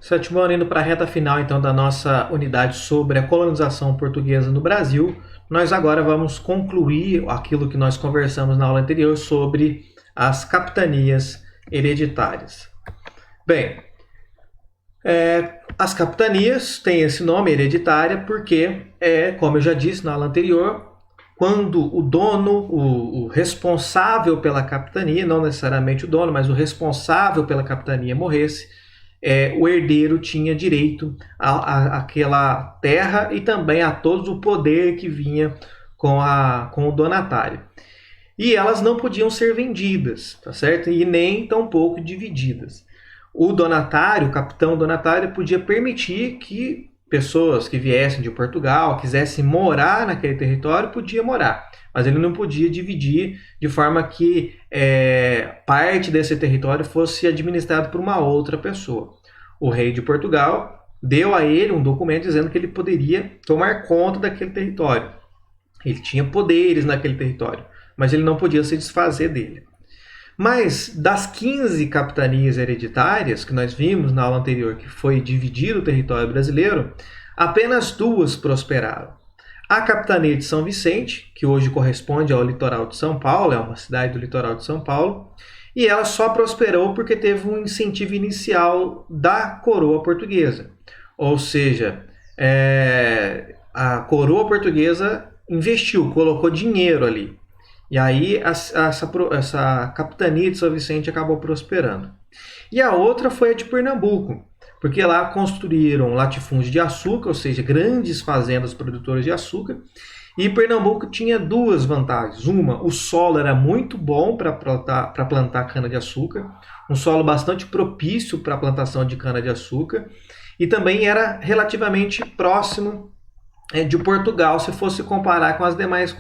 Sétimo ano, indo para a reta final então da nossa unidade sobre a colonização portuguesa no Brasil, nós agora vamos concluir aquilo que nós conversamos na aula anterior sobre as capitanias hereditárias. Bem, as capitanias têm esse nome hereditária porque, como eu já disse na aula anterior, quando o dono, o responsável pela capitania, não necessariamente o dono, mas o responsável pela capitania morresse, o herdeiro tinha direito àquela terra e também a todo o poder que vinha com o donatário. E elas não podiam ser vendidas, tá certo? E nem tampouco divididas. O donatário, o capitão donatário, podia permitir que pessoas que viessem de Portugal, quisessem morar naquele território, podia morar. Mas ele não podia dividir de forma que parte desse território fosse administrado por uma outra pessoa. O rei de Portugal deu a ele um documento dizendo que ele poderia tomar conta daquele território. Ele tinha poderes naquele território, mas ele não podia se desfazer dele. Mas das 15 capitanias hereditárias que nós vimos na aula anterior, que foi dividir o território brasileiro, apenas 2 prosperaram. A capitania de São Vicente, que hoje corresponde ao litoral de São Paulo, é uma cidade do litoral de São Paulo, e ela só prosperou porque teve um incentivo inicial da coroa portuguesa. Ou seja, a coroa portuguesa investiu, colocou dinheiro ali. E aí essa capitania de São Vicente acabou prosperando. E a outra foi a de Pernambuco, porque lá construíram latifúndios de açúcar, ou seja, grandes fazendas produtoras de açúcar. E Pernambuco tinha 2 vantagens. Uma, o solo era muito bom para plantar cana-de-açúcar, um solo bastante propício para a plantação de cana-de-açúcar, e também era relativamente próximo de Portugal, se fosse comparar com as demais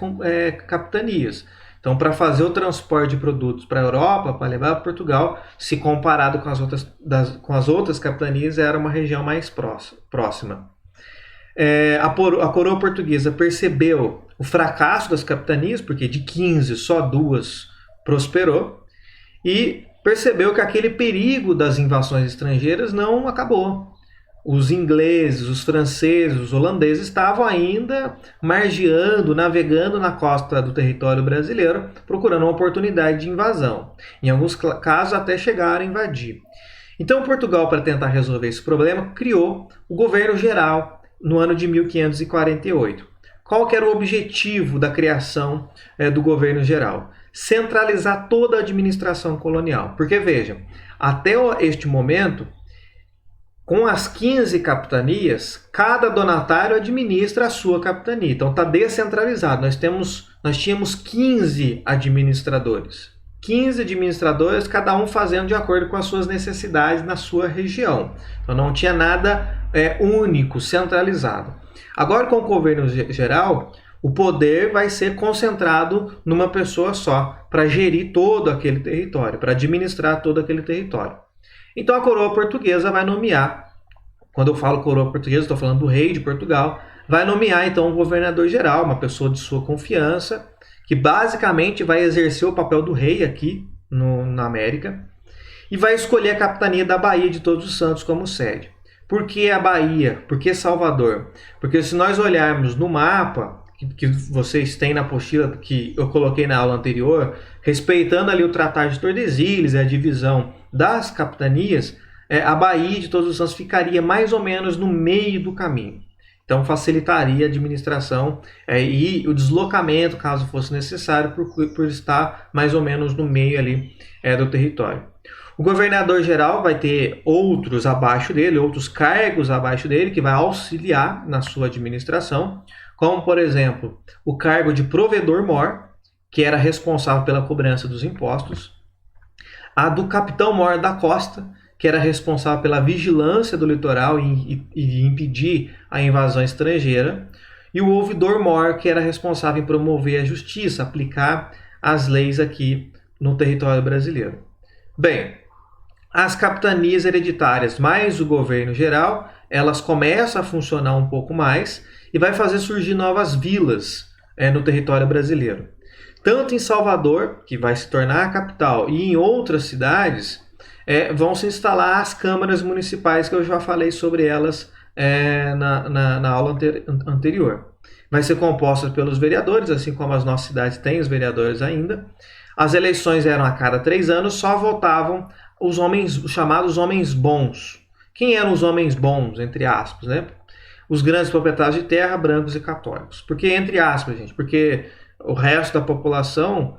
capitanias. Então, para fazer o transporte de produtos para a Europa, para levar para Portugal, se comparado com as outras capitanias, era uma região mais próxima. A coroa portuguesa percebeu o fracasso das capitanias, porque de 15 só 2 prosperou, e percebeu que aquele perigo das invasões estrangeiras não acabou. Os ingleses, os franceses, os holandeses estavam ainda margeando, navegando na costa do território brasileiro, procurando uma oportunidade de invasão. Em alguns casos até chegaram a invadir. Então Portugal, para tentar resolver esse problema, criou o governo geral no ano de 1548. Qual que era o objetivo da criação do governo geral? Centralizar toda a administração colonial. Porque vejam, até este momento, com as 15 capitanias, cada donatário administra a sua capitania. Então está descentralizado. Nós tínhamos 15 administradores. 15 administradores, cada um fazendo de acordo com as suas necessidades na sua região. Então não tinha nada único, centralizado. Agora com o governo geral, o poder vai ser concentrado numa pessoa só, para gerir todo aquele território, para administrar todo aquele território. Então a coroa portuguesa vai nomear, quando eu falo coroa portuguesa, estou falando do rei de Portugal, vai nomear então um governador geral, uma pessoa de sua confiança, que basicamente vai exercer o papel do rei aqui na América, e vai escolher a capitania da Baía de Todos os Santos como sede. Por que a Bahia? Por que Salvador? Porque se nós olharmos no mapa que vocês têm na apostila que eu coloquei na aula anterior, respeitando ali o Tratado de Tordesilhas, a divisão das capitanias, a Baía de Todos os Santos ficaria mais ou menos no meio do caminho. Então facilitaria a administração e o deslocamento, caso fosse necessário, por estar mais ou menos no meio ali do território. O governador geral vai ter outros abaixo dele, outros cargos abaixo dele, que vai auxiliar na sua administração, como, por exemplo, o cargo de provedor-mor, que era responsável pela cobrança dos impostos, a do capitão-mor da costa, que era responsável pela vigilância do litoral e impedir a invasão estrangeira, e o ouvidor-mor, que era responsável em promover a justiça, aplicar as leis aqui no território brasileiro. Bem, as capitanias hereditárias mais o governo geral, elas começam a funcionar um pouco mais e vai fazer surgir novas vilas no território brasileiro. Tanto em Salvador, que vai se tornar a capital, e em outras cidades, vão se instalar as câmaras municipais, que eu já falei sobre elas na aula anterior. Vai ser composta pelos vereadores, assim como as nossas cidades têm os vereadores ainda. As eleições eram a cada 3 anos, só votavam os chamados homens bons. Quem eram os homens bons, entre aspas, né? Os grandes proprietários de terra, brancos e católicos. Por que entre aspas, gente? Porque o resto da população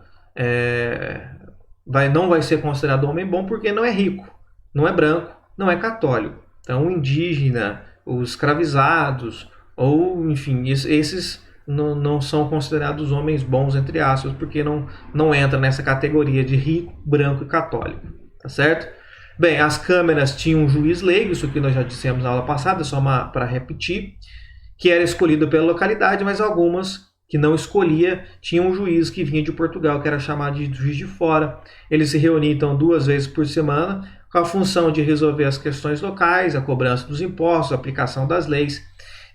não vai ser considerado homem bom porque não é rico, não é branco, não é católico. Então, o indígena, os escravizados, ou enfim, esses não são considerados homens bons, entre aspas, porque não entra nessa categoria de rico, branco e católico. Tá certo? Bem, as câmeras tinham um juiz leigo, isso que nós já dissemos na aula passada, só para repetir, que era escolhido pela localidade, mas algumas que não escolhia tinham um juiz que vinha de Portugal, que era chamado de juiz de fora. Ele se reunia então 2 vezes por semana, com a função de resolver as questões locais, a cobrança dos impostos, a aplicação das leis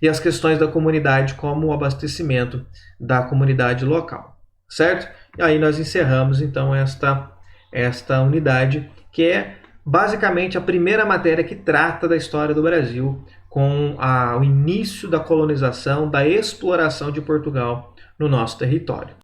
e as questões da comunidade, como o abastecimento da comunidade local, certo? E aí nós encerramos então esta unidade, que é basicamente a primeira matéria que trata da história do Brasil, com o início da colonização, da exploração de Portugal no nosso território.